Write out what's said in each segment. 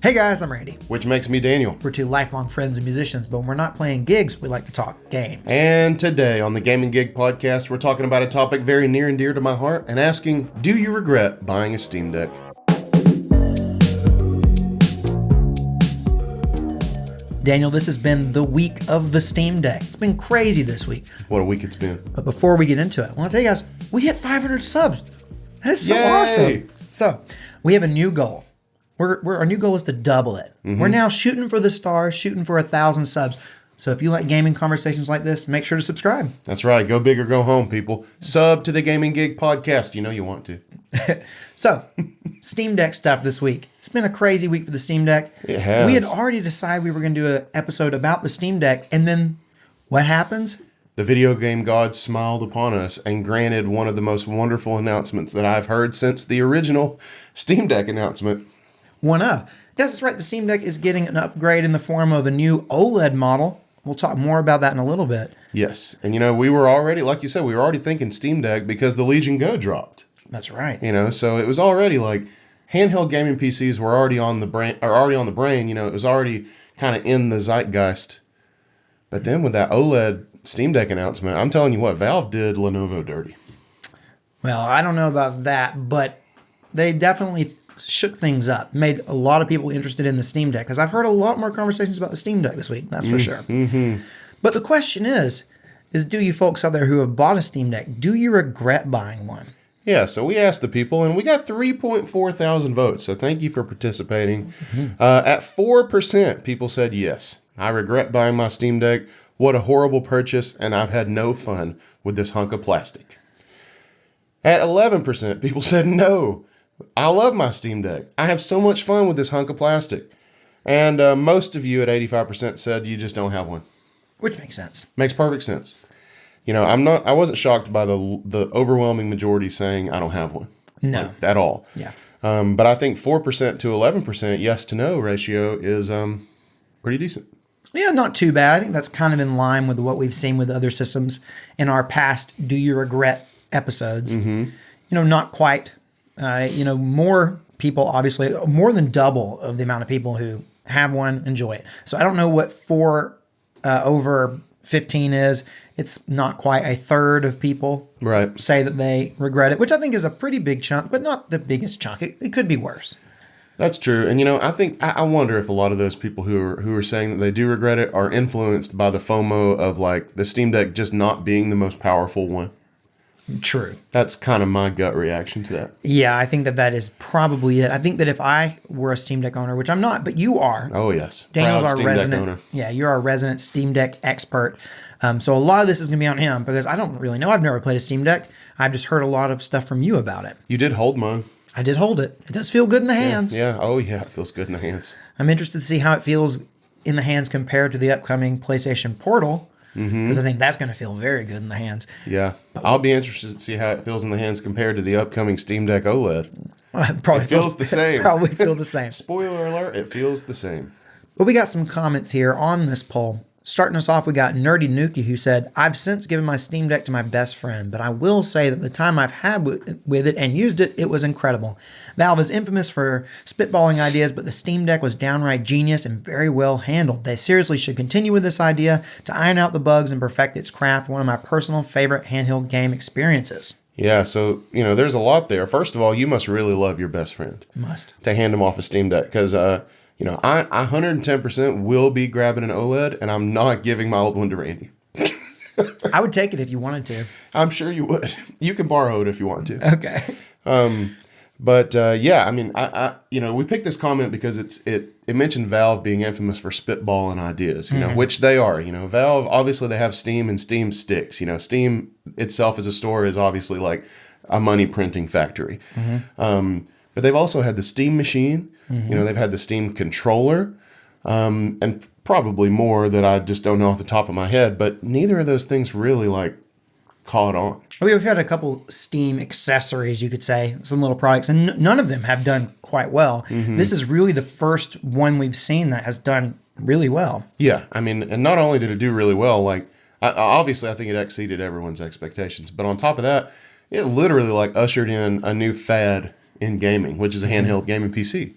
Hey guys, I'm Randy. Which makes me Daniel. We're two lifelong friends and musicians, but when we're not playing gigs, we like to talk games. And today on the Gaming Gig Podcast, we're talking about a topic very near and dear to my heart and asking, do you regret buying a Steam Deck? Daniel, this has been the week of the Steam Deck. It's been crazy this week. What a week it's been. But before we get into it, I want to tell you guys, we hit 500 subs. That is so Yay! awesome. So, we have a new goal. Our new goal is to double it. Mm-hmm. We're now shooting for the stars, shooting for 1,000 subs. So if you like gaming conversations like this, make sure to subscribe. That's right. Go big or go home, people. Sub to the Gaming Gig Podcast. You know you want to. So, Steam Deck stuff this week. It's been a crazy week for the Steam Deck. It has. We had already decided we were going to do an episode about the Steam Deck, and then what happens? The video game gods smiled upon us and granted one of the most wonderful announcements that I've heard since the original Steam Deck announcement. One of. Yes, that's right. The Steam Deck is getting an upgrade in the form of a new OLED model. We'll talk more about that in a little bit. Yes. And, we were already, like you said, we were already thinking Steam Deck because the Legion Go dropped. That's right. So it was already like handheld gaming PCs were already on the brain. It was already kind of in the zeitgeist. But then with that OLED Steam Deck announcement, I'm telling you what, Valve did Lenovo dirty. Well, I don't know about that, but they definitely shook things up, made a lot of people interested in the Steam Deck, because I've heard a lot more conversations about the Steam Deck this week, that's for sure. Mm-hmm. But the question is do you folks out there who have bought a Steam Deck, do you regret buying one? Yeah, so we asked the people, and we got 3.4 thousand votes, so thank you for participating. Mm-hmm. At 4%, people said yes. I regret buying my Steam Deck. What a horrible purchase, and I've had no fun with this hunk of plastic. At 11%, people said no. I love my Steam Deck. I have so much fun with this hunk of plastic. And most of you at 85% said you just don't have one. Which makes sense. Makes perfect sense. I wasn't shocked by the overwhelming majority saying I don't have one. No. At all. Yeah. But I think 4% to 11% yes to no ratio is pretty decent. Yeah, not too bad. I think that's kind of in line with what we've seen with other systems in our past Do You Regret episodes. Mm-hmm. Not quite. More people, obviously, more than double of the amount of people who have one enjoy it. So I don't know what 4 over 15 is. It's not quite a third of people say that they regret it, which I think is a pretty big chunk, but not the biggest chunk. It could be worse. That's true. And, I wonder if a lot of those people who are saying that they do regret it are influenced by the FOMO of like the Steam Deck just not being the most powerful one. True. That's kind of my gut reaction to that. Yeah, I think that is probably it. I think that if I were a Steam Deck owner, which I'm not, but you are. Oh, yes. Daniel's Proud our Steam resident. Deck owner. Yeah, you're our resident Steam Deck expert. So a lot of this is going to be on him because I don't really know. I've never played a Steam Deck. I've just heard a lot of stuff from you about it. You did hold mine. I did hold it. It does feel good in the hands. Yeah. Oh, yeah. It feels good in the hands. I'm interested to see how it feels in the hands compared to the upcoming PlayStation Portal. Because I think that's going to feel very good in the hands. Yeah. I'll be interested to see how it feels in the hands compared to the upcoming Steam Deck OLED. Probably it feels the same. Probably feel the same. Spoiler alert, it feels the same. But we got some comments here on this poll. Starting us off, we got Nerdy Nuki who said, I've since given my Steam Deck to my best friend, but I will say that the time I've had with it and used it, it was incredible. Valve is infamous for spitballing ideas, but the Steam Deck was downright genius and very well handled. They seriously should continue with this idea to iron out the bugs and perfect its craft, one of my personal favorite handheld game experiences. Yeah, so, there's a lot there. First of all, you must really love your best friend. Must. To hand him off a Steam Deck, because, I 110% will be grabbing an OLED, and I'm not giving my old one to Randy. I would take it if you wanted to. I'm sure you would. You can borrow it if you want to. Okay. We picked this comment because it mentioned Valve being infamous for spitballing ideas, which they are. Valve, obviously they have Steam and Steam sticks. Steam itself as a store is obviously like a money printing factory. Mm-hmm. But they've also had the Steam machine. Mm-hmm. They've had the Steam controller, and probably more that I just don't know off the top of my head. But neither of those things really caught on. We've had a couple Steam accessories, you could say, some little products, and none of them have done quite well. Mm-hmm. This is really the first one we've seen that has done really well. Yeah, and not only did it do really well, obviously I think it exceeded everyone's expectations. But on top of that, it literally ushered in a new fad in gaming, which is a handheld gaming PC.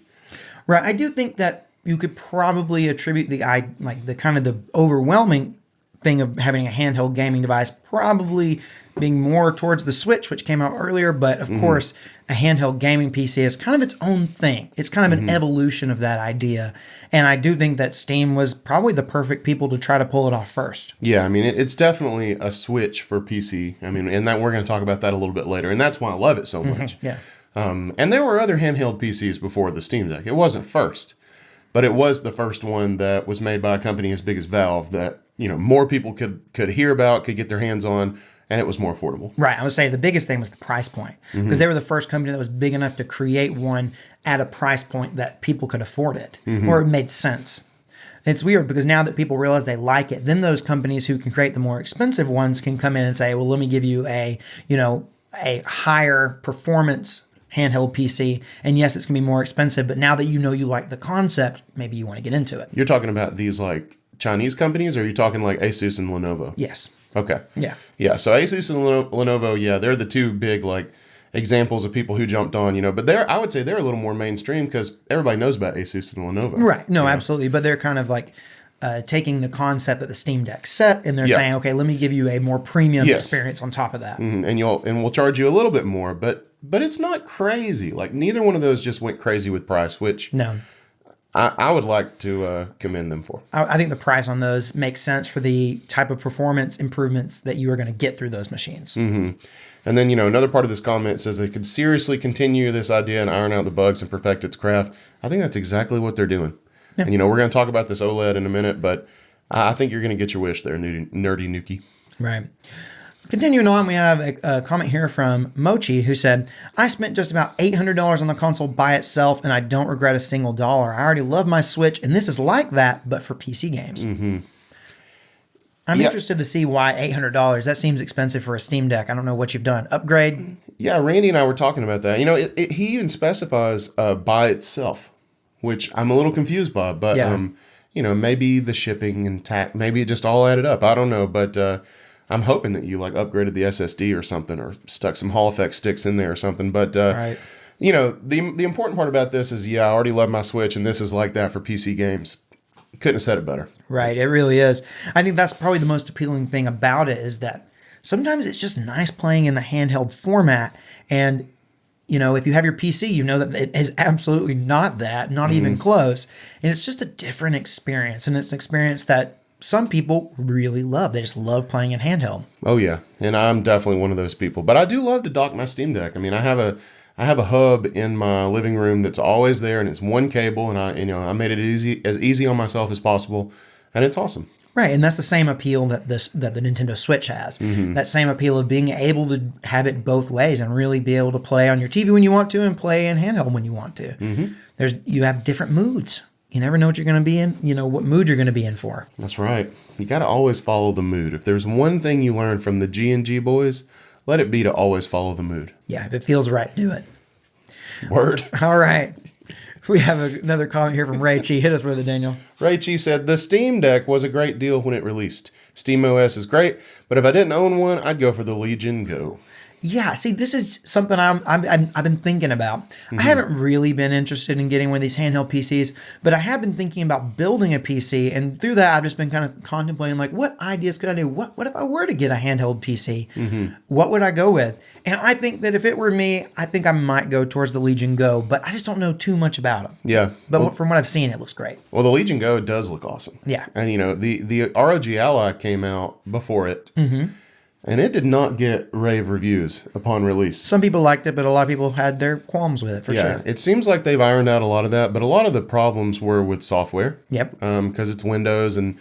Right. I do think that you could probably attribute the kind of the overwhelming thing of having a handheld gaming device probably being more towards the Switch, which came out earlier. But of course, a handheld gaming PC is kind of its own thing. It's kind of an evolution of that idea. And I do think that Steam was probably the perfect people to try to pull it off first. Yeah, I mean, it's definitely a switch for PC. I mean, and that we're going to talk about that a little bit later. And that's why I love it so much. Yeah. And there were other handheld PCs before the Steam Deck. It wasn't first, but it was the first one that was made by a company as big as Valve that, more people could hear about, could get their hands on, and it was more affordable. Right. I would say the biggest thing was the price point, because they were the first company that was big enough to create one at a price point that people could afford it, or it made sense. It's weird because now that people realize they like it, then those companies who can create the more expensive ones can come in and say, well, let me give you a higher performance handheld PC. And yes, it's going to be more expensive, but now that you like the concept, maybe you want to get into it. You're talking about these like Chinese companies, or are you talking like Asus and Lenovo? Yes. Okay. Yeah. Yeah. So Asus and Lenovo, yeah, they're the two big like examples of people who jumped on, but I would say they're a little more mainstream because everybody knows about Asus and Lenovo. Right. No, absolutely. But they're kind of like taking the concept that the Steam Deck set, and they're saying, okay, let me give you a more premium experience on top of that. And we'll charge you a little bit more, but it's not crazy. Like neither one of those just went crazy with price, which no. I would like to commend them for. I think the price on those makes sense for the type of performance improvements that you are going to get through those machines. Mm-hmm. And then, another part of this comment says they could seriously continue this idea and iron out the bugs and perfect its craft. I think that's exactly what they're doing. Yeah. And, we're going to talk about this OLED in a minute, but I think you're going to get your wish there, nerdy Nuki. Right. Continuing on, we have a comment here from Mochi who said, I spent just about $800 on the console by itself, and I don't regret a single dollar. I already love my Switch, and this is like that, but for PC games. Mm-hmm. I'm interested to see why $800. That seems expensive for a Steam Deck. I don't know what you've done. Upgrade? Yeah, Randy and I were talking about that. He even specifies by itself, which I'm a little confused by, but, maybe the shipping and tax, maybe it just all added up. I don't know, but... I'm hoping that you upgraded the SSD or something, or stuck some Hall effect sticks in there or something. But right. The important part about this is, I already love my Switch, and this is like that for PC games. Couldn't have said it better. Right, it really is. I think that's probably the most appealing thing about it is that sometimes it's just nice playing in the handheld format, and if you have your PC, you know that it is absolutely not that, not even close, and it's just a different experience, and it's an experience that some people really love. They just love playing in handheld. Oh yeah, and I'm definitely one of those people. But I do love to dock my Steam Deck. I mean, I have a hub in my living room that's always there, and it's one cable, and I made it as easy on myself as possible, and it's awesome. Right, and that's the same appeal that the Nintendo Switch has. Mm-hmm. That same appeal of being able to have it both ways and really be able to play on your TV when you want to and play in handheld when you want to. Mm-hmm. You have different moods. You never know what you're going to be in, what mood you're going to be in for. That's right. You got to always follow the mood. If there's one thing you learn from the G&G boys, let it be to always follow the mood. Yeah, if it feels right, do it. Word. All right. We have another comment here from Ray Chi. Hit us with it, Daniel. Ray Chi said, the Steam Deck was a great deal when it released. Steam OS is great, but if I didn't own one, I'd go for the Legion Go. Yeah, see, this is something I've been thinking about. Mm-hmm. I haven't really been interested in getting one of these handheld PCs, but I have been thinking about building a PC, and through that, I've just been kind of contemplating, what ideas could I do? What if I were to get a handheld PC? Mm-hmm. What would I go with? And I think that if it were me, I think I might go towards the Legion Go, but I just don't know too much about them. Yeah. But from what I've seen, it looks great. Well, the Legion Go does look awesome. Yeah. And, the ROG Ally came out before it. Mm-hmm. And it did not get rave reviews upon release. Some people liked it, but a lot of people had their qualms with it, for sure. It seems like they've ironed out a lot of that, but a lot of the problems were with software. Yep. Because it's Windows, and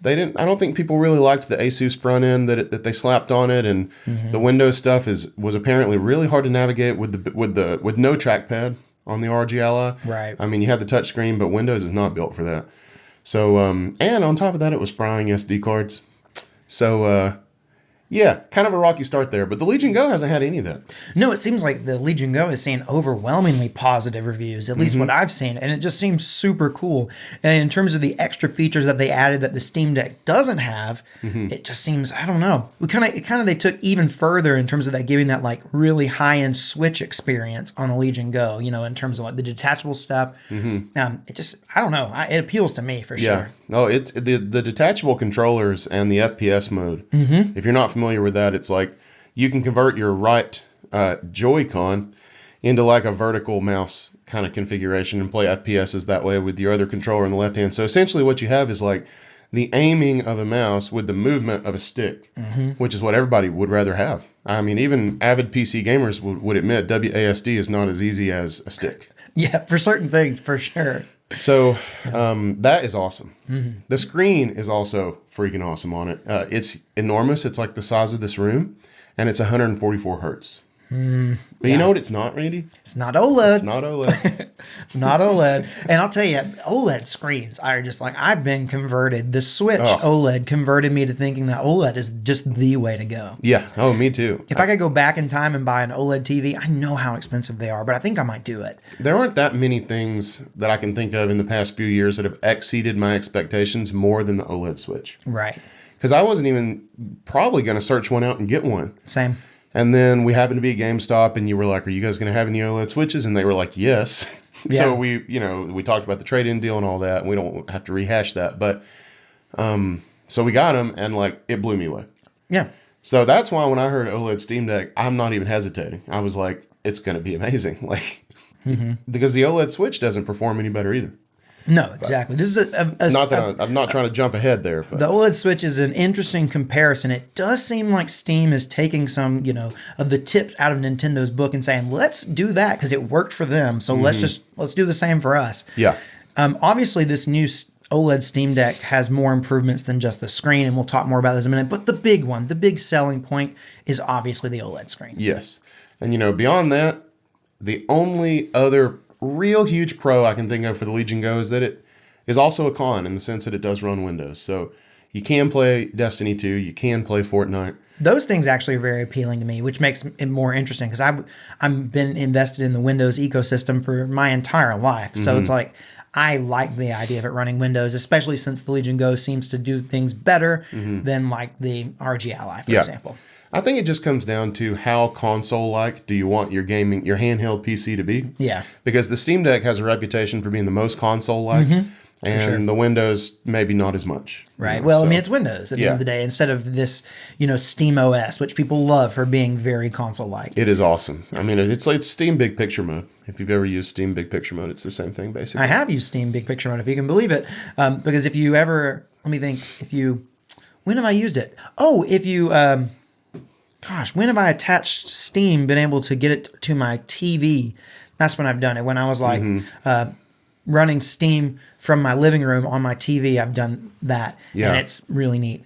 I don't think people really liked the Asus front end that they slapped on it, and the Windows stuff was apparently really hard to navigate with no trackpad on the ROG Ally. Right. I mean, you had the touch screen, but Windows is not built for that. So, and on top of that, it was frying SD cards. So, Yeah, kind of a rocky start there, but the Legion Go hasn't had any of that. No, it seems like the Legion Go is seeing overwhelmingly positive reviews, at least what I've seen, and it just seems super cool. And in terms of the extra features that they added that the Steam Deck doesn't have, it just seems, I don't know. They took even further in terms of that, giving that like really high-end Switch experience on the Legion Go, in terms of like the detachable stuff. It just, I don't know. It appeals to me for sure. No, it's the detachable controllers and the FPS mode. If you're not familiar with that, it's like you can convert your right Joy-Con into like a vertical mouse kind of configuration and play FPSs that way with your other controller in the left hand. So essentially what you have is like the aiming of a mouse with the movement of a stick, which is what everybody would rather have. I mean, even avid PC gamers would admit WASD is not as easy as a stick. Yeah, for certain things, for sure. So that is awesome. The screen is also freaking awesome on it. It's enormous. It's like the size of this room, and it's 144 hertz. But you know what it's not, Randy? It's not OLED. It's not OLED. It's not OLED. And I'll tell you, OLED screens are just like, I've been converted. The Switch OLED converted me to thinking that OLED is just the way to go. Yeah. Oh, me too. If I could go back in time and buy an OLED TV, I know how expensive they are, but I think I might do it. There aren't that many things that I can think of in the past few years that have exceeded my expectations more than the OLED Switch. Right. Because I wasn't even probably going to search one out and get one. Same. And then we happened to be at GameStop, and you were like, "Are you guys going to have any OLED Switches?" And they were like, "Yes." Yeah. So we talked about the trade-in deal and all that, and we don't have to rehash that. But so we got them, and like it blew me away. Yeah. So that's why when I heard OLED Steam Deck, I'm not even hesitating. I was like, "It's going to be amazing!" Like because the OLED Switch doesn't perform any better either. No, exactly. This is I'm not trying to jump ahead there. But. The OLED Switch is an interesting comparison. It does seem like Steam is taking some, of the tips out of Nintendo's book and saying, let's do that because it worked for them. So let's do the same for us. Yeah. Obviously, this new OLED Steam Deck has more improvements than just the screen, and we'll talk more about this in a minute. But the big one, the big selling point is obviously the OLED screen. Yes. And, beyond that, the only other real huge pro I can think of for the Legion Go is that it is also a con in the sense that it does run Windows. So you can play Destiny 2, you can play Fortnite. Those things actually are very appealing to me, which makes it more interesting because I've been invested in the Windows ecosystem for my entire life. So it's like I like the idea of it running Windows, especially since the Legion Go seems to do things better than like the RG Ally, for example. I think it just comes down to how console-like do you want your handheld PC to be? Yeah. Because the Steam Deck has a reputation for being the most console-like, and the Windows maybe not as much. Right. I mean, it's Windows at the end of the day instead of this, Steam OS, which people love for being very console-like. It is awesome. I mean, it's like Steam Big Picture Mode. If you've ever used Steam Big Picture Mode, it's the same thing, basically. I have used Steam Big Picture Mode, if you can believe it. Because if you ever, let me think, when have I used it? Oh, if you... when have I attached Steam, been able to get it to my TV? That's when I've done it. When I was like running Steam from my living room on my TV, I've done that. Yeah. And it's really neat.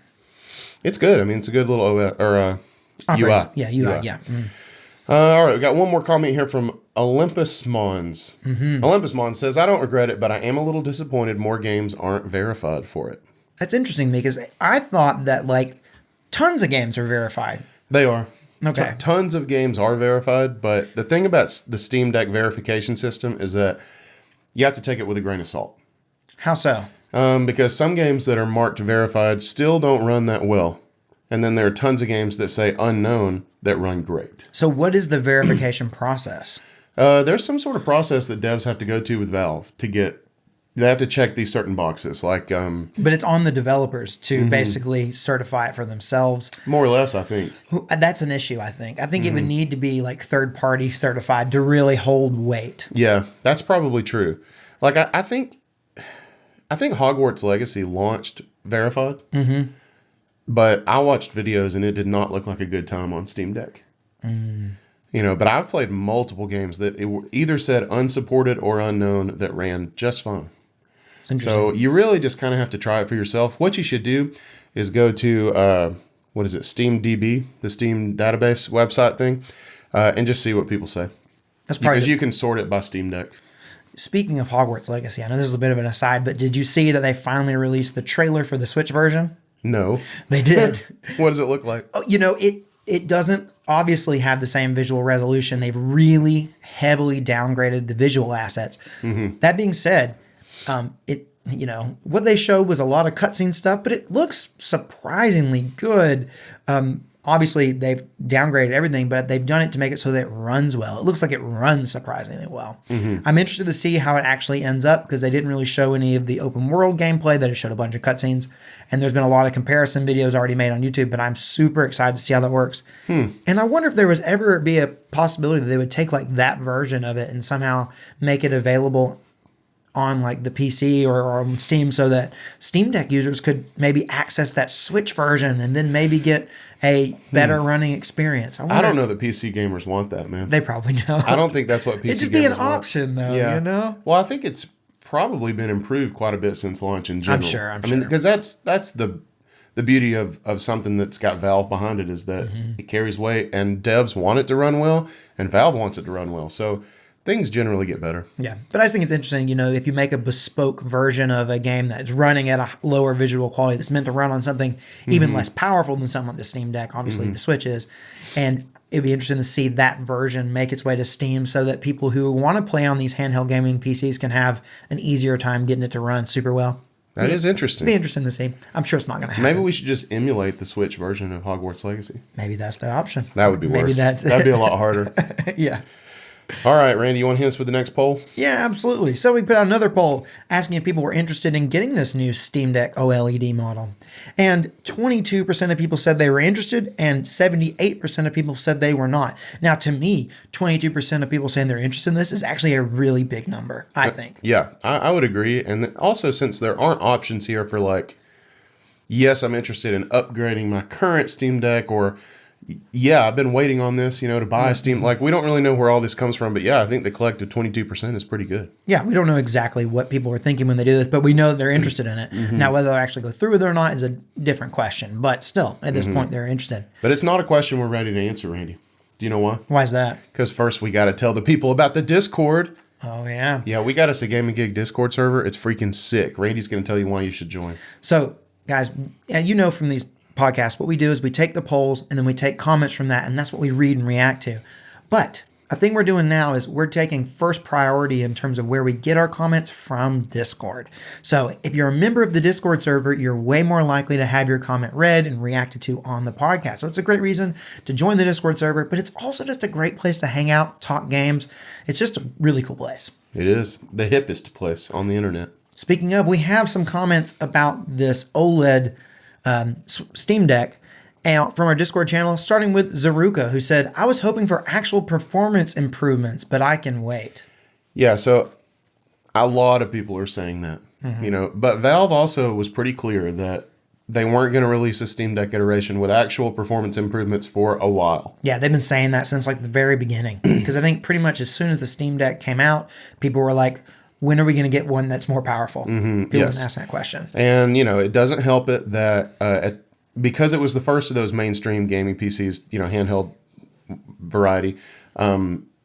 It's good. I mean, it's a good little UI. Yeah, UI, yeah. All right, we got one more comment here from Olympus Mons. Olympus Mons says, I don't regret it, but I am a little disappointed more games aren't verified for it. That's interesting to me because I thought that like tons of games are verified. They are. Okay. Tons of games are verified, but the thing about the Steam Deck verification system is that you have to take it with a grain of salt. How so? Because some games that are marked verified still don't run that well. And then there are tons of games that say unknown that run great. So what is the verification process? There's some sort of process that devs have to go to with Valve to get... They have to check these certain boxes, like... but it's on the developers to basically certify it for themselves. More or less, I think. That's an issue, I think. I think it would need to be like third-party certified to really hold weight. Yeah, that's probably true. Like, I think Hogwarts Legacy launched verified, but I watched videos and it did not look like a good time on Steam Deck. But I've played multiple games that it either said unsupported or unknown that ran just fine. So you really just kind of have to try it for yourself. What you should do is go to, SteamDB, the Steam database website thing, and just see what people say. That's probably because you can sort it by Steam Deck. Speaking of Hogwarts Legacy, I know this is a bit of an aside, but did you see that they finally released the trailer for the Switch version? No. They did. What does it look like? Oh, you know, it doesn't obviously have the same visual resolution. They've really heavily downgraded the visual assets. That being said, what they showed was a lot of cutscene stuff, but it looks surprisingly good. Obviously, they've downgraded everything, but they've done it to make it so that it runs well. It looks like it runs surprisingly well. I'm interested to see how it actually ends up because they didn't really show any of the open world gameplay. They just showed a bunch of cutscenes, and there's been a lot of comparison videos already made on YouTube, but I'm super excited to see how that works. And I wonder if there was ever be a possibility that they would take like that version of it and somehow make it available on like the PC or on Steam so that Steam Deck users could maybe access that Switch version and then maybe get a better running experience. I don't know that PC gamers want that, man. They probably don't. I don't think that's what PC gamers want. It'd just be an option though, you know? Well, I think it's probably been improved quite a bit since launch in general. I'm sure. I mean, because that's the beauty of something that's got Valve behind it is that it carries weight and devs want it to run well and Valve wants it to run well. So things generally get better. Yeah. But I just think it's interesting, you know, if you make a bespoke version of a game that's running at a lower visual quality that's meant to run on something even less powerful than something like the Steam Deck, obviously the Switch is, and it'd be interesting to see that version make its way to Steam so that people who want to play on these handheld gaming PCs can have an easier time getting it to run super well. That is interesting. It'd be interesting to see. I'm sure it's not going to happen. Maybe we should just emulate the Switch version of Hogwarts Legacy. Maybe that's the option. That would be worse. That'd be a lot harder. Yeah. All right, Randy, you want hints for the next poll? Yeah, absolutely. So we put out another poll asking if people were interested in getting this new Steam Deck OLED model. And 22% of people said they were interested and 78% of people said they were not. Now, to me, 22% of people saying they're interested in this is actually a really big number, I think. Yeah, I would agree. And also, since there aren't options here for like, yes, I'm interested in upgrading my current Steam Deck or yeah, I've been waiting on this, you know, to buy a Steam. Like, we don't really know where all this comes from, but yeah, I think the collective 22% is pretty good. Yeah, we don't know exactly what people are thinking when they do this, but we know they're interested in it. Now, whether they'll actually go through with it or not is a different question. But still, at this point, they're interested. But it's not a question we're ready to answer, Randy. Do you know why? Why is that? Because first we got to tell the people about the Discord. Oh, yeah. Yeah, we got us a Gaming Gig Discord server. It's freaking sick. Randy's going to tell you why you should join. So, guys, you know from these podcast, what we do is we take the polls and then we take comments from that, and that's what we read and react to. But a thing we're doing now is we're taking first priority in terms of where we get our comments from Discord. So if you're a member of the Discord server, you're way more likely to have your comment read and reacted to on the podcast. So it's a great reason to join the Discord server, but it's also just a great place to hang out, talk games. It's just a really cool place. It is the hippest place on the internet. Speaking of, we have some comments about this OLED Steam Deck out from our Discord channel, starting with Zaruka, who said, I was hoping for actual performance improvements, but I can wait. Yeah, so a lot of people are saying that, you know, but Valve also was pretty clear that they weren't going to release a Steam Deck iteration with actual performance improvements for a while. Yeah, they've been saying that since like the very beginning, because I think pretty much as soon as the Steam Deck came out, people were like, when are we going to get one that's more powerful? People have asked that question. And, you know, it doesn't help it that because it was the first of those mainstream gaming PCs, you know, handheld variety,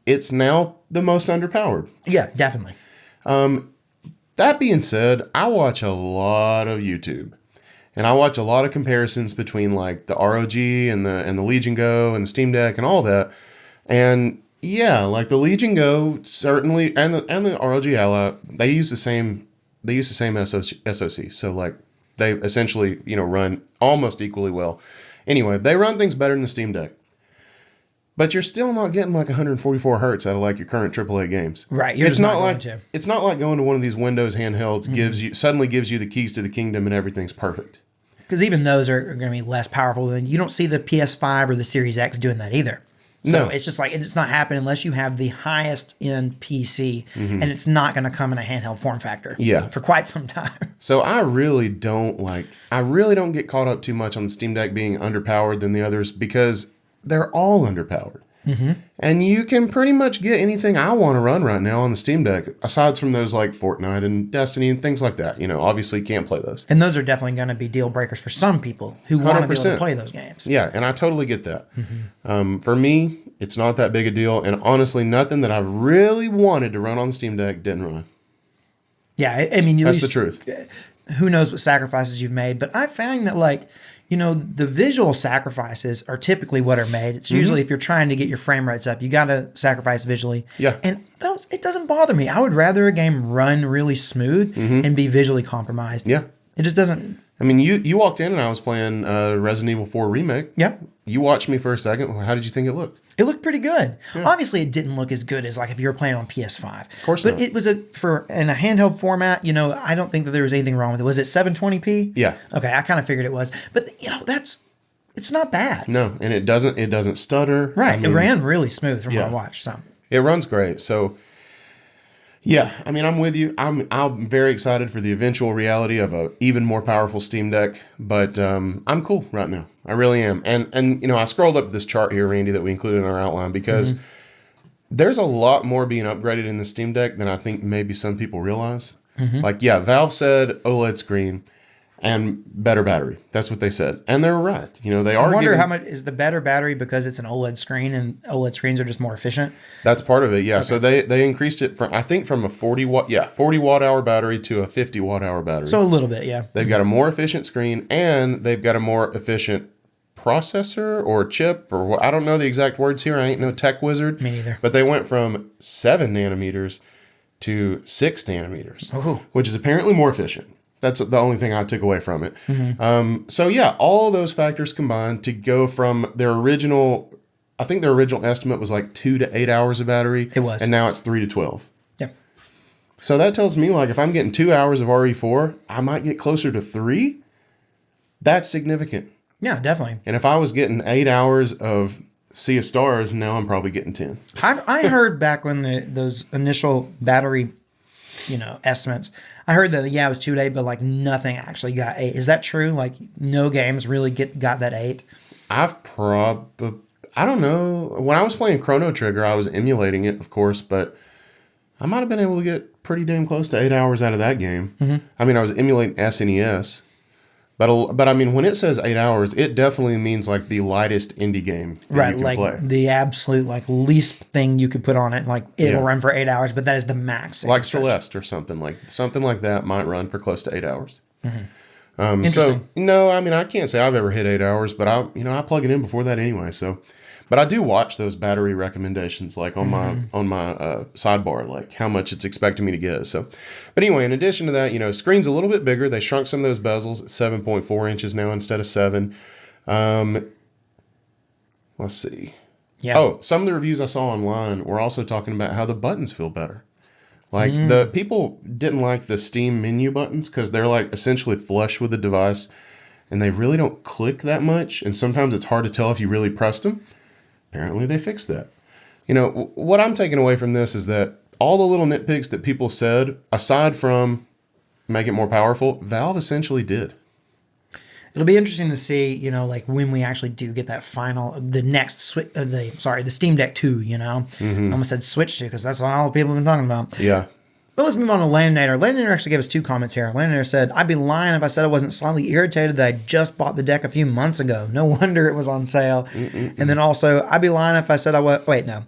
it's now the most underpowered. Yeah, definitely. That being said, I watch a lot of YouTube. And I watch a lot of comparisons between like the ROG and the Legion Go and the Steam Deck and all that. And yeah, like the Legion Go certainly and the ROG Ally, they use the same SoC. So like they essentially, you know, run almost equally well. Anyway, they run things better than the Steam Deck. But you're still not getting like 144 hertz out of like your current AAA games. Right. It's not like going to one of these Windows handhelds suddenly gives you the keys to the kingdom and everything's perfect. Because even those are going to be less powerful than you don't see the PS5 or the Series X doing that either. So it's just like it's not happening unless you have the highest end PC, and it's not going to come in a handheld form factor. Yeah. For quite some time. So I really don't get caught up too much on the Steam Deck being underpowered than the others because they're all underpowered. And you can pretty much get anything I want to run right now on the Steam Deck, aside from those like Fortnite and Destiny and things like that. You know, obviously you can't play those. And those are definitely going to be deal breakers for some people who want to be able to play those games. Yeah, and I totally get that. For me, it's not that big a deal. And honestly, nothing that I really wanted to run on the Steam Deck didn't run. Yeah, I mean, that's the truth. who knows what sacrifices you've made, but I find that like, the visual sacrifices are typically what are made. It's usually if you're trying to get your frame rates up, you got to sacrifice visually. Yeah. And it doesn't bother me. I would rather a game run really smooth and be visually compromised. Yeah. It just doesn't. I mean, you walked in and I was playing Resident Evil 4 Remake. Yep. You watched me for a second. How did you think it looked? It looked pretty good. Yeah. Obviously, it didn't look as good as like if you were playing on PS5. Of course but not. It was in a handheld format. I don't think that there was anything wrong with it. Was it 720p? Yeah. Okay, I kind of figured it was. But it's not bad. No, and it doesn't stutter. Right. I mean, it ran really smooth from what I watched. So it runs great. So yeah, I mean, I'm with you. I'm very excited for the eventual reality of a even more powerful Steam Deck, but I'm cool right now. I really am. And I scrolled up this chart here, Randy, that we included in our outline because there's a lot more being upgraded in the Steam Deck than I think maybe some people realize. Like, yeah, Valve said OLED screen and better battery. That's what they said. And they're right. They are. I wonder how much is the better battery because it's an OLED screen and OLED screens are just more efficient? That's part of it, yeah. Okay. So they increased it from, I think, from a 40 watt hour battery to a 50 watt hour battery. So a little bit, yeah. They've got a more efficient screen and they've got a more efficient processor or chip or what, I don't know the exact words here. I ain't no tech wizard. Me neither. But they went from 7 nanometers to 6 nanometers, which is apparently more efficient. That's the only thing I took away from it. So yeah, all those factors combined to go from their original, I think their original estimate was like 2 to 8 hours of battery. It was. And now it's 3 to 12. Yeah. So that tells me like if I'm getting 2 hours of RE4, I might get closer to 3. That's significant. Yeah, definitely. And if I was getting 8 hours of Sea of Stars, now I'm probably getting 10. I heard back when those initial battery estimates. I heard that it was 2 to 8, but like nothing actually got 8. Is that true? Like no games really got that 8? I don't know. When I was playing Chrono Trigger, I was emulating it, of course, but I might have been able to get pretty damn close to 8 hours out of that game. I mean, I was emulating SNES. But I mean, when it says 8 hours, it definitely means like the lightest indie game that you can like play. The absolute like least thing you could put on it. Like it will run for 8 hours, but that is the max. Like Celeste or something like that might run for close to 8 hours. Interesting. So no, I mean I can't say I've ever hit 8 hours, but I plug it in before that anyway. So, but I do watch those battery recommendations like on my sidebar, like how much it's expecting me to get. So, but anyway, in addition to that, screen's a little bit bigger. They shrunk some of those bezels. It's 7.4 inches now instead of 7. Let's see. Yeah. Oh, some of the reviews I saw online were also talking about how the buttons feel better. Like the people didn't like the Steam menu buttons because they're like essentially flush with the device, and they really don't click that much. And sometimes it's hard to tell if you really pressed them. Apparently they fixed that. What I'm taking away from this is that all the little nitpicks that people said, aside from make it more powerful, Valve essentially did. It'll be interesting to see, like when we actually do get that the Steam Deck 2, I almost said Switch 2 because that's all people have been talking about. Yeah. But let's move on to Landinator. Landinator actually gave us 2 comments here. Landinator said, I'd be lying if I said I wasn't slightly irritated that I just bought the deck a few months ago. No wonder it was on sale. And then also, I'd be lying if I said I was... Wait, no.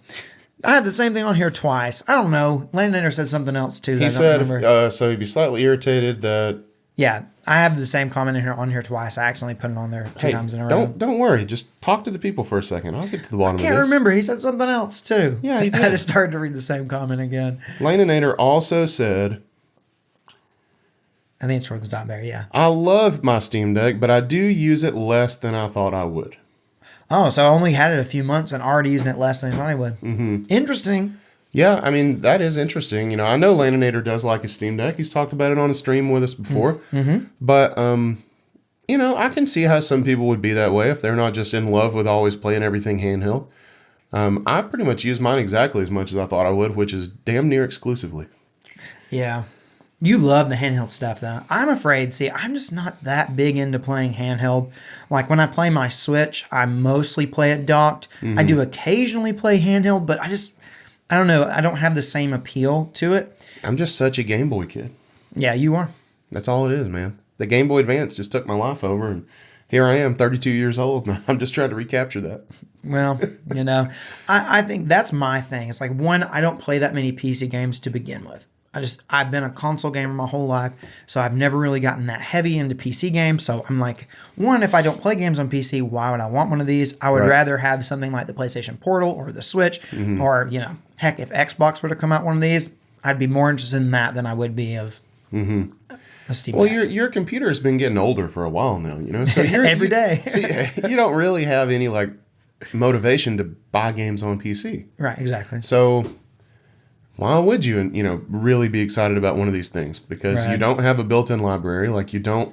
I have the same thing on here twice. I don't know. Landinator said something else too. He said, so he'd be slightly irritated that... Yeah, I have the same comment on here twice. I accidentally put it on there 2 times in a row. Don't worry. Just talk to the people for a second. I'll get to the bottom of this. I can't remember. He said something else too. Yeah, he did. I just started to read the same comment again. Landinator also said... I think it's towards the top there, yeah. I love my Steam Deck, but I do use it less than I thought I would. Oh, so I only had it a few months and already using it less than I thought I would. Interesting. Yeah, I mean, that is interesting. I know Landinator does like his Steam Deck. He's talked about it on a stream with us before. But, I can see how some people would be that way if they're not just in love with always playing everything handheld. I pretty much use mine exactly as much as I thought I would, which is damn near exclusively. Yeah. You love the handheld stuff, though. I'm afraid, I'm just not that big into playing handheld. Like, when I play my Switch, I mostly play it docked. I do occasionally play handheld, but I don't know. I don't have the same appeal to it. I'm just such a Game Boy kid. Yeah, you are. That's all it is, man. The Game Boy Advance just took my life over, and here I am, 32 years old, and I'm just trying to recapture that. Well, I think that's my thing. It's like, one, I don't play that many PC games to begin with. I've been a console gamer my whole life, so I've never really gotten that heavy into PC games. So I'm like, one, if I don't play games on PC, why would I want one of these? I would rather have something like the PlayStation Portal or the Switch, or heck, if Xbox were to come out one of these, I'd be more interested in that than I would be of a Steam Deck. Your computer has been getting older for a while now, so every day. So you don't really have any like motivation to buy games on PC, Right? Exactly. so. Why would you, really be excited about one of these things? Because you don't have a built-in library. Like, you don't,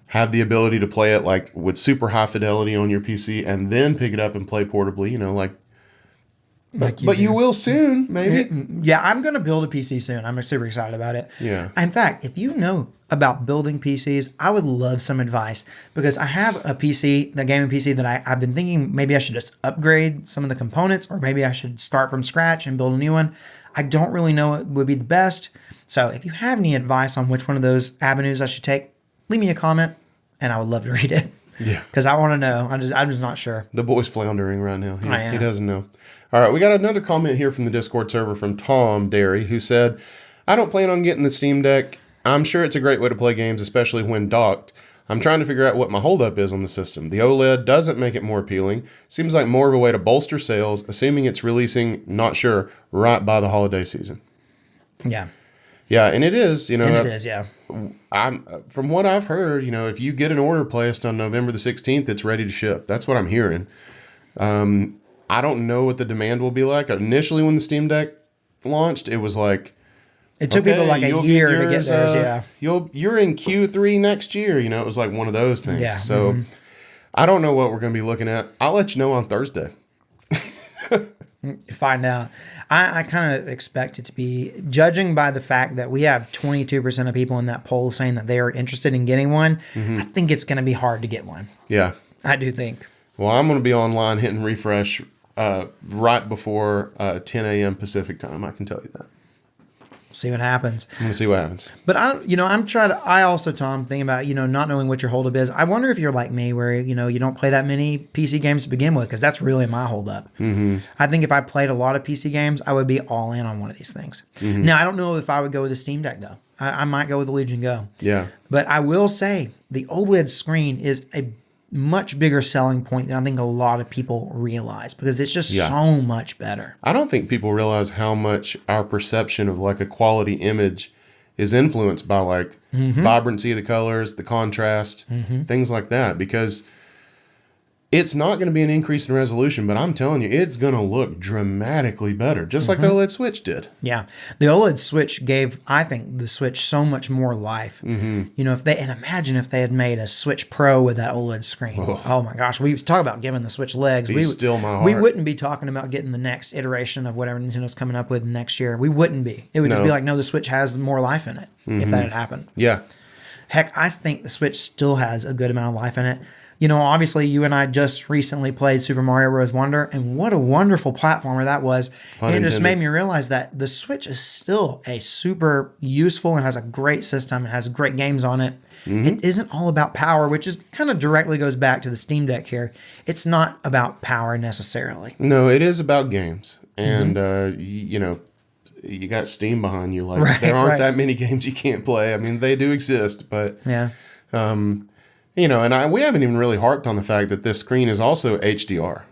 have the ability to play it, with super high fidelity on your PC and then pick it up and play portably, But you will soon, maybe. Yeah, I'm going to build a PC soon. I'm super excited about it. Yeah. In fact, if you know about building PCs, I would love some advice because I have a PC, the gaming PC that I've been thinking maybe I should just upgrade some of the components or maybe I should start from scratch and build a new one. I don't really know what would be the best. So if you have any advice on which one of those avenues I should take, leave me a comment and I would love to read it. Yeah. Because I want to know. I'm just not sure. The boy's floundering right now. I am. He doesn't know. All right, we got another comment here from the Discord server from Tom Derry, who said, I don't plan on getting the Steam Deck. I'm sure it's a great way to play games, especially when docked. I'm trying to figure out what my holdup is on the system. The OLED doesn't make it more appealing. Seems like more of a way to bolster sales, assuming it's releasing, not sure, right by the holiday season. Yeah. Yeah, and it is, And it is, yeah. From what I've heard, if you get an order placed on November the 16th, it's ready to ship. That's what I'm hearing. I don't know what the demand will be like. Initially, when the Steam Deck launched, it was like, it took people like a year to get theirs, yeah. You're in Q3 next year. It was like one of those things. Yeah. So I don't know what we're going to be looking at. I'll let you know on Thursday. Find out. I kind of expect it to be, judging by the fact that we have 22% of people in that poll saying that they are interested in getting one, I think it's going to be hard to get one. Yeah. I do think. Well, I'm going to be online hitting refresh right before 10 a.m. Pacific time. I can tell you that. See what happens. I'm going to see what happens. But I also, Tom, think about, not knowing what your holdup is. I wonder if you're like me where, you don't play that many PC games to begin with, because that's really my holdup. I think if I played a lot of PC games, I would be all in on one of these things. Now, I don't know if I would go with the Steam Deck, though. I might go with the Legion Go. Yeah. But I will say the OLED screen is a much bigger selling point than I think a lot of people realize because it's just so much better. I don't think people realize how much our perception of like a quality image is influenced by vibrancy of the colors, the contrast, things like that, because it's not going to be an increase in resolution, but I'm telling you, it's going to look dramatically better, just like the OLED Switch did. Yeah. The OLED Switch gave, I think, the Switch so much more life. And imagine if they had made a Switch Pro with that OLED screen. Oh my gosh. We talk about giving the Switch legs. Still my heart. We wouldn't be talking about getting the next iteration of whatever Nintendo's coming up with next year. We wouldn't be. It would just be like, no, the Switch has more life in it if that had happened. Yeah. Heck, I think the Switch still has a good amount of life in it. Obviously, you and I just recently played Super Mario Bros. Wonder, and what a wonderful platformer that was. And it just made me realize that the Switch is still a super useful and has a great system and has great games on it. It isn't all about power, which is kind of directly goes back to the Steam Deck here. It's not about power necessarily. No, it is about games. And, you got Steam behind you. There aren't that many games you can't play. I mean, they do exist, but... Yeah. We haven't even really harped on the fact that this screen is also HDR.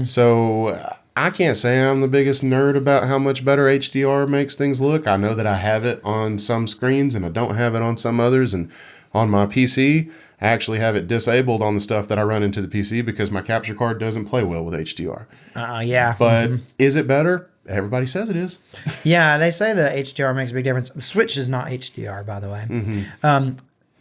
So I can't say I'm the biggest nerd about how much better HDR makes things look. I know that I have it on some screens and I don't have it on some others. And on my PC, I actually have it disabled on the stuff that I run into the PC because my capture card doesn't play well with HDR. Yeah. But is it better? Everybody says it is. Yeah, they say the HDR makes a big difference. The Switch is not HDR, by the way.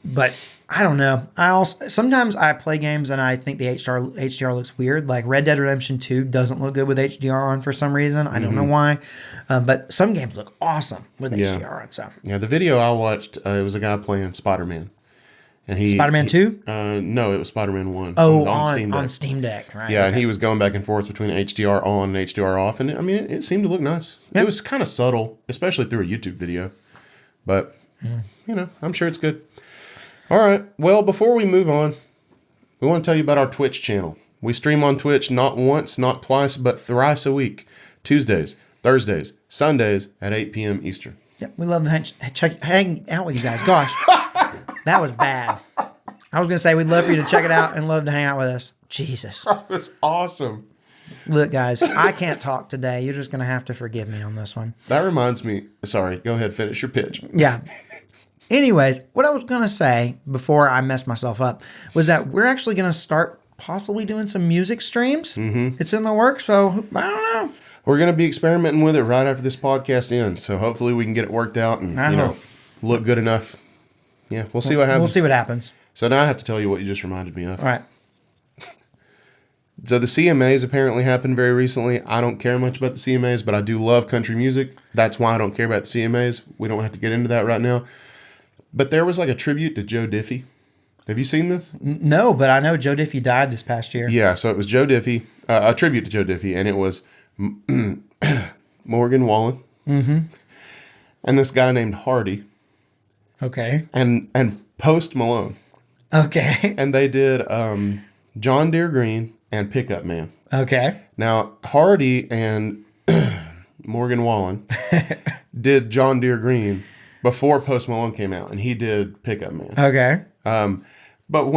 But I don't know. Sometimes I play games and I think the HDR looks weird. Like Red Dead Redemption 2 doesn't look good with HDR on for some reason. I don't know why. But some games look awesome with HDR on. So the video I watched, it was a guy playing Spider-Man. And Spider-Man 2? No, it was Spider-Man 1. Oh, it was on Steam Deck. On Steam Deck, right. Yeah, and he was going back and forth between HDR on and HDR off. And it seemed to look nice. Yep. It was kind of subtle, especially through a YouTube video. But, I'm sure it's good. All right. Well, before we move on, we want to tell you about our Twitch channel. We stream on Twitch not once, not twice, but thrice a week. Tuesdays, Thursdays, Sundays at 8 p.m. Eastern. Yep, we love to hang out with you guys. Gosh, that was bad. I was going to say we'd love for you to check it out and love to hang out with us. Jesus. That was awesome. Look, guys, I can't talk today. You're just going to have to forgive me on this one. That reminds me. Sorry, go ahead, finish your pitch. Yeah. Anyways, what I was going to say before I messed myself up was that we're actually going to start possibly doing some music streams. Mm-hmm. It's in the works, so I don't know. We're going to be experimenting with it right after this podcast ends, so hopefully we can get it worked out and look good enough. Yeah, we'll see what happens. We'll see what happens. So now I have to tell you what you just reminded me of. All right. So the CMAs apparently happened very recently. I don't care much about the CMAs, but I do love country music. That's why I don't care about the CMAs. We don't have to get into that right now. But there was like a tribute to Joe Diffie. Have you seen this? No, but I know Joe Diffie died this past year. Yeah, so it was Joe Diffie, a tribute to Joe Diffie, and it was Morgan Wallen, and this guy named Hardy, Okay. and Post Malone, Okay. and they did John Deere Green and Pickup Man. Okay. Now Hardy and Morgan Wallen did John Deere Green before Post Malone came out, and he did Pickup Man. Okay. But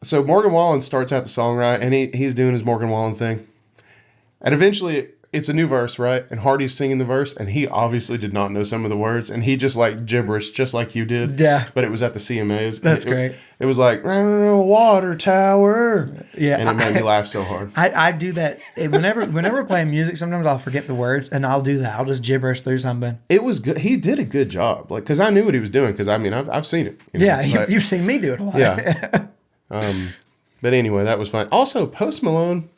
so Morgan Wallen starts out the song, right? And he's doing his Morgan Wallen thing. And eventually it's a new verse, right? And Hardy's singing the verse, and he obviously did not know some of the words. And he just like gibberish, just like you did. Yeah. But it was at the CMAs. That's great. It was like, water tower. Yeah. And it made me laugh so hard. I do that whenever we're playing music. Sometimes I'll forget the words, and I'll do that. I'll just gibberish through something. It was good. He did a good job. Like, because I knew what he was doing. Because, I mean, I've seen it. You've seen me do it a lot. Yeah. But anyway, that was fun. Also, Post Malone,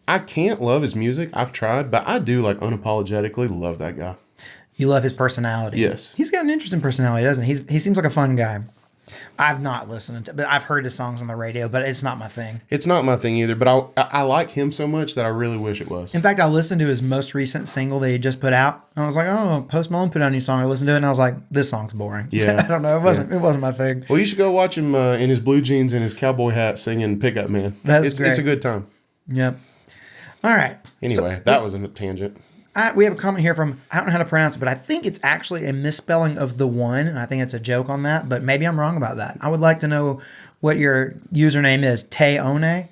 I can't love his music. I've tried, but I do like unapologetically love that guy. You love his personality. Yes. He's got an interesting personality, doesn't he? He seems like a fun guy. I've not listened to, but I've heard his songs on the radio, but it's not my thing. It's not my thing either, but I like him so much that I really wish it was. In fact, I listened to his most recent single that he just put out. And I was like, oh, Post Malone put out a new song. I listened to it, and I was like, this song's boring. Yeah. I don't know. It wasn't my thing. Well, you should go watch him in his blue jeans and his cowboy hat singing Pickup Man. That's great. It's a good time. Yep. All right. Anyway, that was a tangent. We have a comment here from, I don't know how to pronounce it, but I think it's actually a misspelling of the one, and I think it's a joke on that, but maybe I'm wrong about that. I would like to know what your username is. Teone?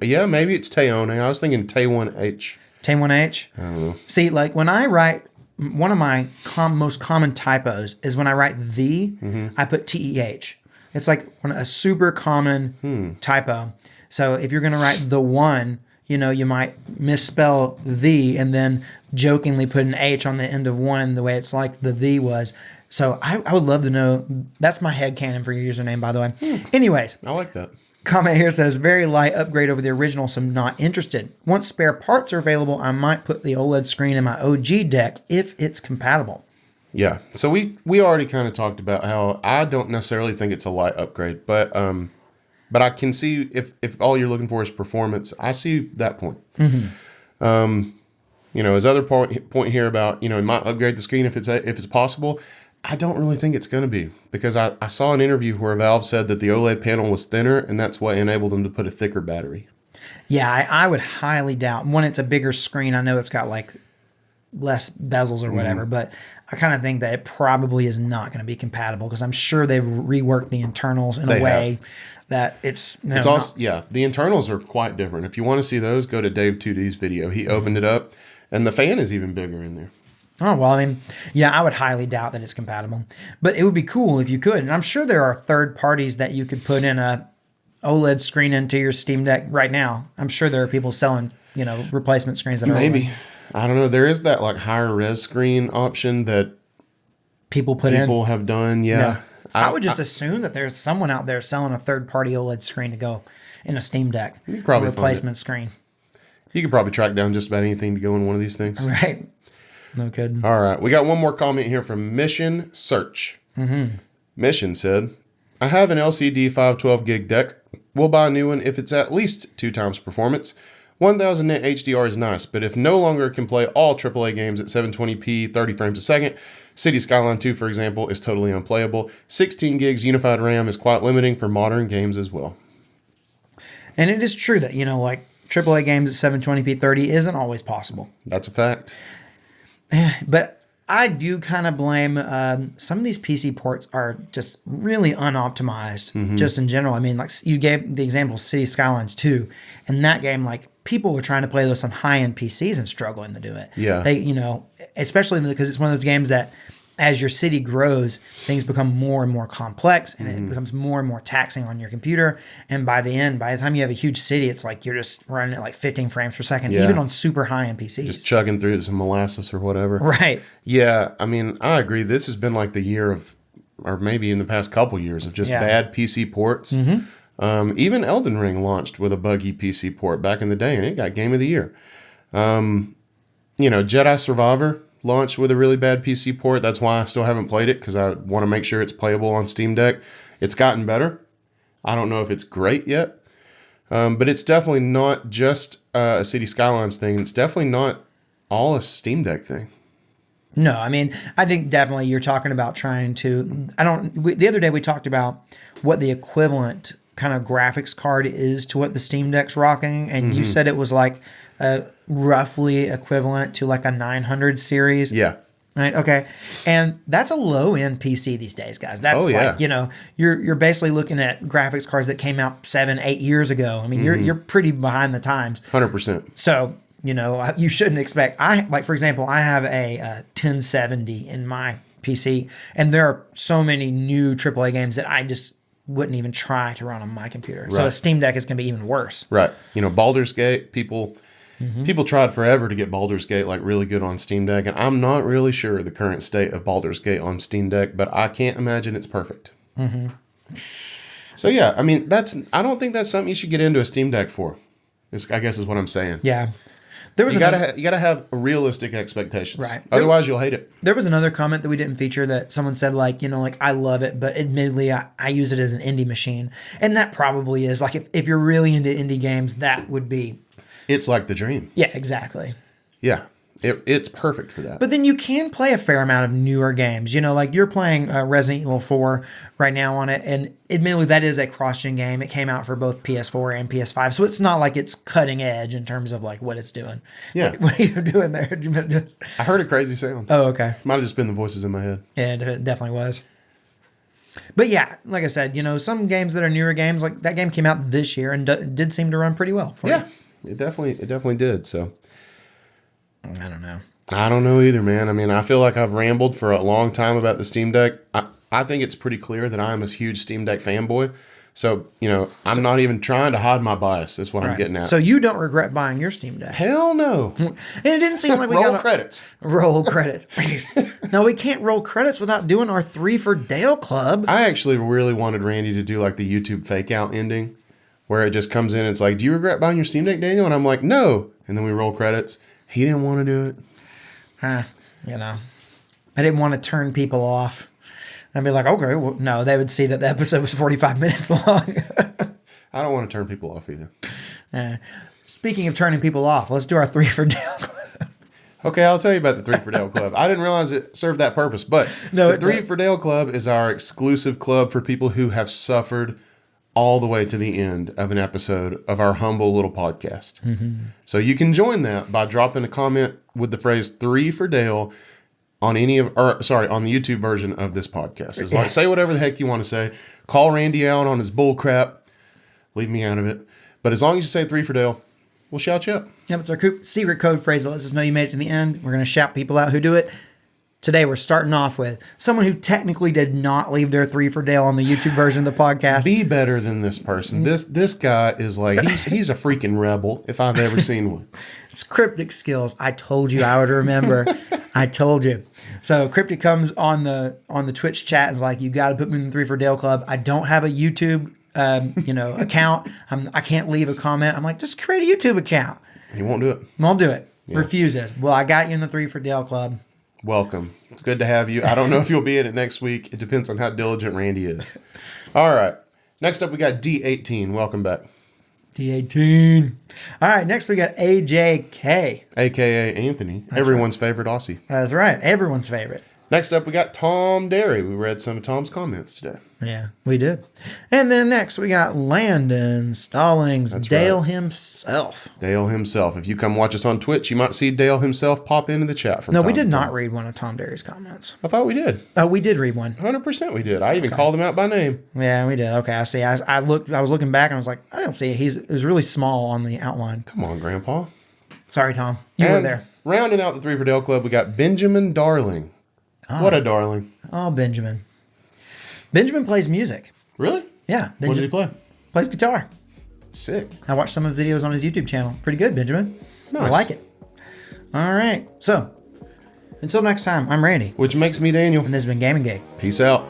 Yeah, maybe it's Teone. I was thinking Tay1H. Tay1H? I don't know. See, like when I write, one of my most common typos is when I write I put TEH. It's like a super common typo. So if you're going to write the one, you might misspell the and then jokingly put an H on the end of one the way it's like the was. So I would love to know. That's my headcanon for your username, by the way. Anyways. I like that. Comment here says, very light upgrade over the original, so I'm not interested. Once spare parts are available, I might put the OLED screen in my OG deck if it's compatible. Yeah. So we already kind of talked about how I don't necessarily think it's a light upgrade, but I can see if all you're looking for is performance, I see that point. His other point here about, it might upgrade the screen if it's possible. I don't really think it's going to be, because I saw an interview where Valve said that the OLED panel was thinner, and that's what enabled them to put a thicker battery. Yeah, I would highly doubt. When it's a bigger screen, I know it's got like less bezels or whatever, but I kind of think that it probably is not going to be compatible, because I'm sure they've reworked the internals in a way that it's the internals are quite different. If you want to see those, go to Dave 2D's video. He opened it up, and the fan is even bigger in there. Oh, well, I mean, yeah, I would highly doubt that it's compatible, but it would be cool if you could. And I'm sure there are third parties that you could put in a OLED screen into your Steam Deck right now. I'm sure there are people selling, replacement screens that are maybe OLED. I don't know. There is that like higher res screen option that people have done. Yeah. I would just assume that there's someone out there selling a third-party OLED screen to go in a Steam Deck. You could probably replacement screen. You could probably track down just about anything to go in one of these things. Right. No kidding. All right. We got one more comment here from Mission Search. Mission said, I have an LCD 512 gig deck. We'll buy a new one if it's at least 2 times performance. 1000 nit HDR is nice, but if no longer can play all AAA games at 720p 30 frames a second, City Skyline 2, for example, is totally unplayable. 16 gigs unified RAM is quite limiting for modern games as well. And it is true that, AAA games at 720p 30 isn't always possible. That's a fact. But I do kind of blame some of these PC ports are just really unoptimized just in general. I mean, like you gave the example of City Skylines 2, and that game, like people were trying to play this on high-end PCs and struggling to do it. Yeah. They, especially because it's one of those games that as your city grows, things become more and more complex and it becomes more and more taxing on your computer. And by the time you have a huge city, it's like you're just running at like 15 frames per second, even on super high-end PCs. Just chugging through some molasses or whatever. Right. Yeah, I mean, I agree. This has been like the year of, or maybe in the past couple years, of just bad PC ports. Even Elden Ring launched with a buggy PC port back in the day, and it got Game of the Year. Jedi Survivor launched with a really bad PC port. That's why I still haven't played it, because I want to make sure it's playable on Steam Deck. It's gotten better. I don't know if it's great yet, but it's definitely not just a City Skylines thing. It's definitely not all a Steam Deck thing. No, I mean, I think definitely you're talking about trying to. The other day we talked about what the equivalent kind of graphics card is to what the Steam Deck's rocking, and you said it was like roughly equivalent to like a 900 series. Yeah. Right. Okay. And that's a low end PC these days, guys. That's you're basically looking at graphics cards that came out 7-8 years ago. I mean, you're pretty behind the times. 100%. So, you shouldn't expect, for example, I have a 1070 in my PC, and there are so many new AAA games that I just wouldn't even try to run on my computer. Right. So a Steam Deck is going to be even worse. Right. Baldur's Gate, people tried forever to get Baldur's Gate like really good on Steam Deck, and I'm not really sure the current state of Baldur's Gate on Steam Deck, but I can't imagine it's perfect. So yeah, I mean, I don't think that's something you should get into a Steam Deck for. I guess is what I'm saying. Yeah. You gotta have realistic expectations. Right. Otherwise, you'll hate it. There was another comment that we didn't feature that someone said, I love it, but admittedly, I use it as an indie machine. And that probably is. Like, if you're really into indie games, that would be... It's like the dream. Yeah, exactly. Yeah. It's perfect for that. But then you can play a fair amount of newer games. Like you're playing Resident Evil 4 right now on it. And admittedly, that is a cross-gen game. It came out for both PS4 and PS5. So it's not like it's cutting edge in terms of like what it's doing. Yeah. What are you doing there? I heard a crazy sound. Oh, okay. Might have just been the voices in my head. Yeah, it definitely was. But yeah, like I said, some games that are newer games, like that game came out this year and did seem to run pretty well for you. It definitely did. So I don't know. I don't know either, man. I mean, I feel like I've rambled for a long time about the Steam Deck. I think it's pretty clear that I'm a huge Steam Deck fanboy. So, I'm not even trying to hide my bias. That's what I'm getting at. So you don't regret buying your Steam Deck? Hell no. And it didn't seem like we roll credits. Roll credits. No, we can't roll credits without doing our 3 for Dale Club. I actually really wanted Randy to do like the YouTube fake out ending where it just comes in and it's like, do you regret buying your Steam Deck, Daniel? And I'm like, no. And then we roll credits. He didn't want to do it. I didn't want to turn people off. I'd be like, okay, well, no, they would see that the episode was 45 minutes long. I don't want to turn people off either. Speaking of turning people off, let's do our 3 for Dale Club. Okay, I'll tell you about the 3 for Dale Club. I didn't realize it served that purpose, but the 3 for Dale Club is our exclusive club for people who have suffered all the way to the end of an episode of our humble little podcast. So you can join that by dropping a comment with the phrase 3 for Dale on on the YouTube version of this podcast. It's like, say whatever the heck you want to say. Call Randy out on his bull crap. Leave me out of it. But as long as you say 3 for Dale, we'll shout you out. Yep, it's our secret code phrase that lets us know you made it to the end. We're going to shout people out who do it. Today, we're starting off with someone who technically did not leave their 3 for Dale on the YouTube version of the podcast. Be better than this person. This guy is like, he's a freaking rebel if I've ever seen one. It's Cryptic Skills. I told you I would remember. I told you. So Cryptic comes on the Twitch chat and is like, you got to put me in the 3 for Dale Club. I don't have a YouTube account. I can't leave a comment. I'm like, just create a YouTube account. He won't do it. Won't do it. Yeah. Refuses. Well, I got you in the 3 for Dale Club. Welcome. It's good to have you. I don't know if you'll be in it next week. It depends on how diligent Randy is. All right. Next up, we got D18. Welcome back. D18. All right. Next, we got AJK. AKA Anthony. Everyone's favorite Aussie. That's right. Everyone's favorite. Next up, we got Tom Derry. We read some of Tom's comments today. Yeah, we did. And then next, we got Landon Stallings, Dale right. himself. Dale himself. If you come watch us on Twitch, you might see Dale himself pop into the chat from No, time we did to not time. read one of Tom Derry's comments. I thought we did. Oh, we did read one. 100% we did. I even called him out by name. Yeah, we did. Okay, I see. I was looking back and I was like, I don't see it. It was really small on the outline. Come on, Grandpa. Sorry, Tom. You were there. Rounding out the 3 for Dale Club, we got Benjamin Darling. What a darling. Oh, Benjamin. Benjamin plays music. Really? Yeah. What does he play? Plays guitar. Sick. I watched some of the videos on his YouTube channel. Pretty good, Benjamin. Nice. I like it. All right. So, until next time, I'm Randy. Which makes me Daniel. And this has been Gaming Gig. Peace out.